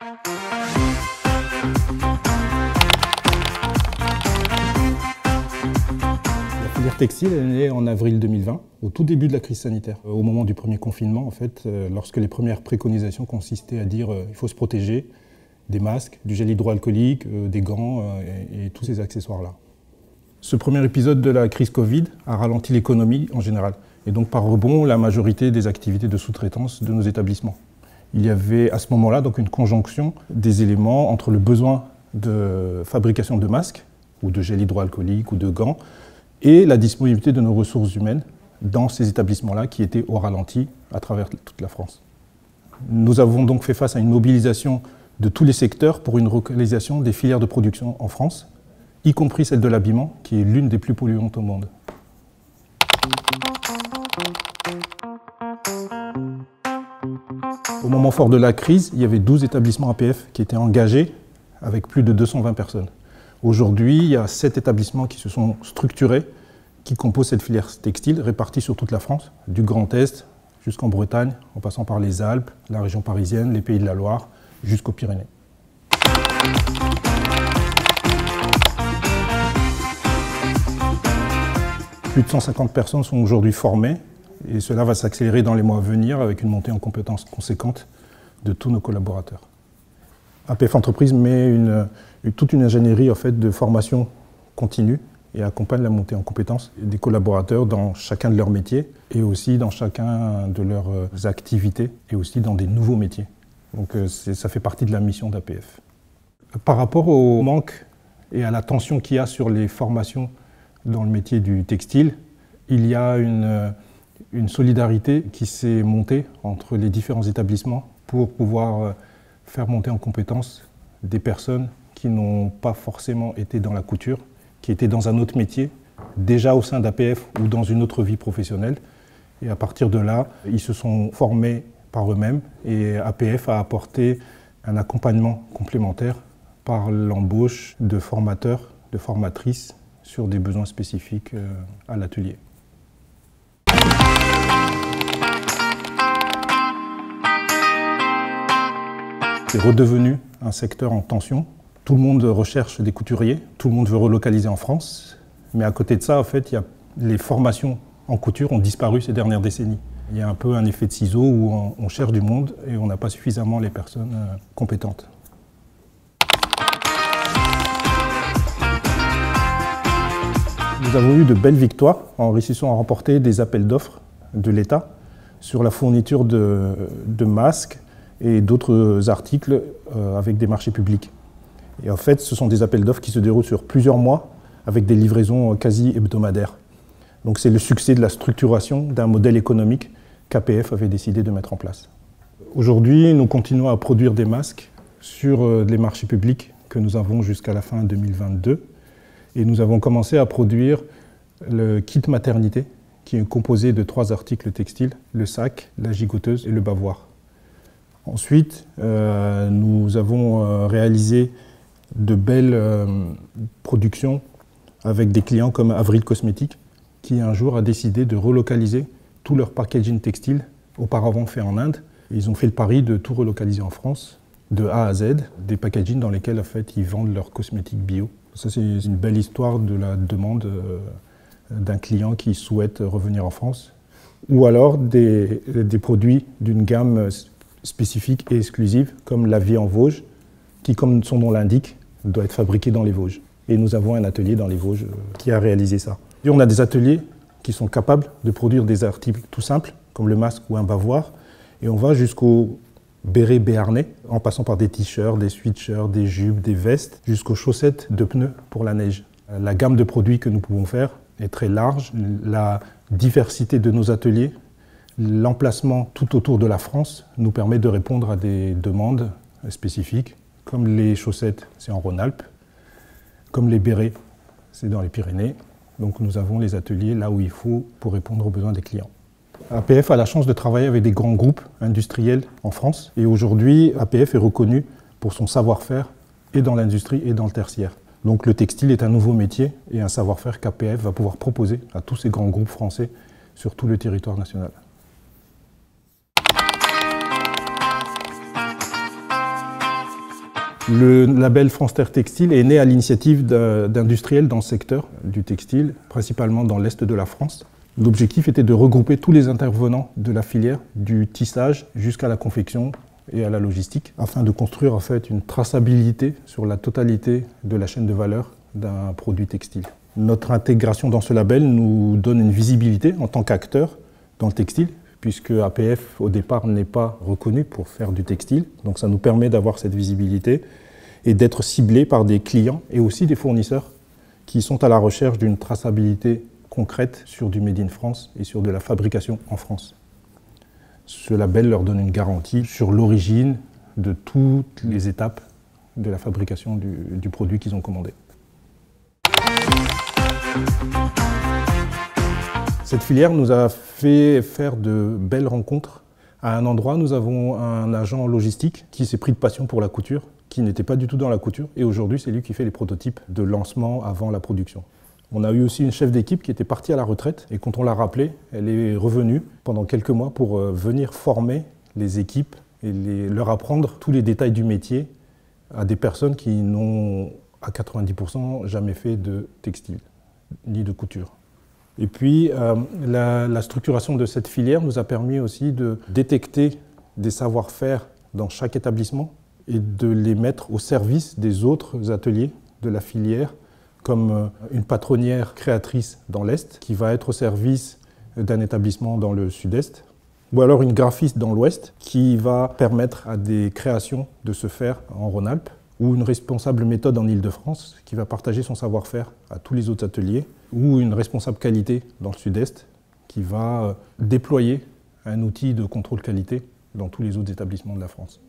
La filière textile est née en avril 2020, au tout début de la crise sanitaire. Au moment du premier confinement, en fait, lorsque les premières préconisations consistaient à dire qu'il faut se protéger, des masques, du gel hydroalcoolique, des gants et tous ces accessoires-là. Ce premier épisode de la crise Covid a ralenti l'économie en général. Et donc par rebond, la majorité des activités de sous-traitance de nos établissements. Il y avait à ce moment-là donc une conjonction des éléments entre le besoin de fabrication de masques, ou de gel hydroalcoolique, ou de gants, et la disponibilité de nos ressources humaines dans ces établissements-là qui étaient au ralenti à travers toute la France. Nous avons donc fait face à une mobilisation de tous les secteurs pour une relocalisation des filières de production en France, y compris celle de l'habillement, qui est l'une des plus polluantes au monde. Au moment fort de la crise, il y avait 12 établissements APF qui étaient engagés avec plus de 220 personnes. Aujourd'hui, il y a 7 établissements qui se sont structurés, qui composent cette filière textile répartie sur toute la France, du Grand Est jusqu'en Bretagne, en passant par les Alpes, la région parisienne, les Pays de la Loire, jusqu'aux Pyrénées. Plus de 150 personnes sont aujourd'hui formées et cela va s'accélérer dans les mois à venir avec une montée en compétences conséquente de tous nos collaborateurs. APF Entreprise met toute une ingénierie en fait, de formation continue et accompagne la montée en compétences des collaborateurs dans chacun de leurs métiers et aussi dans chacun de leurs activités et aussi dans des nouveaux métiers. Donc ça fait partie de la mission d'APF. Par rapport au manque et à la tension qu'il y a sur les formations dans le métier du textile, il y a une solidarité qui s'est montée entre les différents établissements pour pouvoir faire monter en compétences des personnes qui n'ont pas forcément été dans la couture, qui étaient dans un autre métier, déjà au sein d'APF ou dans une autre vie professionnelle. Et à partir de là, ils se sont formés par eux-mêmes et APF a apporté un accompagnement complémentaire par l'embauche de formateurs, de formatrices sur des besoins spécifiques à l'atelier. C'est redevenu un secteur en tension. Tout le monde recherche des couturiers, tout le monde veut relocaliser en France. Mais à côté de ça, en fait, les formations en couture ont disparu ces dernières décennies. Il y a un peu un effet de ciseau où on cherche du monde et on n'a pas suffisamment les personnes compétentes. Nous avons eu de belles victoires en réussissant à remporter des appels d'offres de l'État sur la fourniture de masques et d'autres articles avec des marchés publics. Et en fait, ce sont des appels d'offres qui se déroulent sur plusieurs mois avec des livraisons quasi hebdomadaires. Donc c'est le succès de la structuration d'un modèle économique qu'APF avait décidé de mettre en place. Aujourd'hui, nous continuons à produire des masques sur les marchés publics que nous avons jusqu'à la fin 2022. Et nous avons commencé à produire le kit maternité, qui est composé de 3 articles textiles, le sac, la gigoteuse et le bavoir. Ensuite, nous avons réalisé de belles productions avec des clients comme Avril Cosmétiques, qui un jour a décidé de relocaliser tout leur packaging textile, auparavant fait en Inde. Ils ont fait le pari de tout relocaliser en France, de A à Z, des packagings dans lesquels en fait, ils vendent leurs cosmétiques bio. Ça, c'est une belle histoire de la demande d'un client qui souhaite revenir en France. Ou alors des produits d'une gamme spécifique et exclusive, comme la vie en Vosges, qui, comme son nom l'indique, doit être fabriqué dans les Vosges. Et nous avons un atelier dans les Vosges qui a réalisé ça. Et on a des ateliers qui sont capables de produire des articles tout simples, comme le masque ou un bavoir, et on va jusqu'au béret béarnais, en passant par des t-shirts, des sweatshirts, des jupes, des vestes, jusqu'aux chaussettes de pneus pour la neige. La gamme de produits que nous pouvons faire est très large. La diversité de nos ateliers, l'emplacement tout autour de la France nous permet de répondre à des demandes spécifiques, comme les chaussettes, c'est en Rhône-Alpes, comme les bérets, c'est dans les Pyrénées. Donc nous avons les ateliers là où il faut pour répondre aux besoins des clients. APF a la chance de travailler avec des grands groupes industriels en France. Et aujourd'hui, APF est reconnu pour son savoir-faire et dans l'industrie et dans le tertiaire. Donc le textile est un nouveau métier et un savoir-faire qu'APF va pouvoir proposer à tous ces grands groupes français sur tout le territoire national. Le label France Terre Textile est né à l'initiative d'industriels dans le secteur du textile, principalement dans l'est de la France. L'objectif était de regrouper tous les intervenants de la filière, du tissage jusqu'à la confection et à la logistique, afin de construire en fait une traçabilité sur la totalité de la chaîne de valeur d'un produit textile. Notre intégration dans ce label nous donne une visibilité en tant qu'acteur dans le textile, puisque APF au départ n'est pas reconnu pour faire du textile. Donc ça nous permet d'avoir cette visibilité et d'être ciblé par des clients et aussi des fournisseurs qui sont à la recherche d'une traçabilité concrète sur du Made in France et sur de la fabrication en France. Ce label leur donne une garantie sur l'origine de toutes les étapes de la fabrication du produit qu'ils ont commandé. Cette filière nous a fait faire de belles rencontres. À un endroit, nous avons un agent logistique qui s'est pris de passion pour la couture, qui n'était pas du tout dans la couture, et aujourd'hui, c'est lui qui fait les prototypes de lancement avant la production. On a eu aussi une chef d'équipe qui était partie à la retraite, et quand on l'a rappelée, elle est revenue pendant quelques mois pour venir former les équipes et leur apprendre tous les détails du métier à des personnes qui n'ont, à 90%, jamais fait de textile, ni de couture. Et puis, la structuration de cette filière nous a permis aussi de détecter des savoir-faire dans chaque établissement et de les mettre au service des autres ateliers de la filière, comme une patronnière créatrice dans l'Est, qui va être au service d'un établissement dans le Sud-Est, ou alors une graphiste dans l'Ouest, qui va permettre à des créations de se faire en Rhône-Alpes, ou une responsable méthode en Île-de-France, qui va partager son savoir-faire à tous les autres ateliers, ou une responsable qualité dans le Sud-Est, qui va déployer un outil de contrôle qualité dans tous les autres établissements de la France.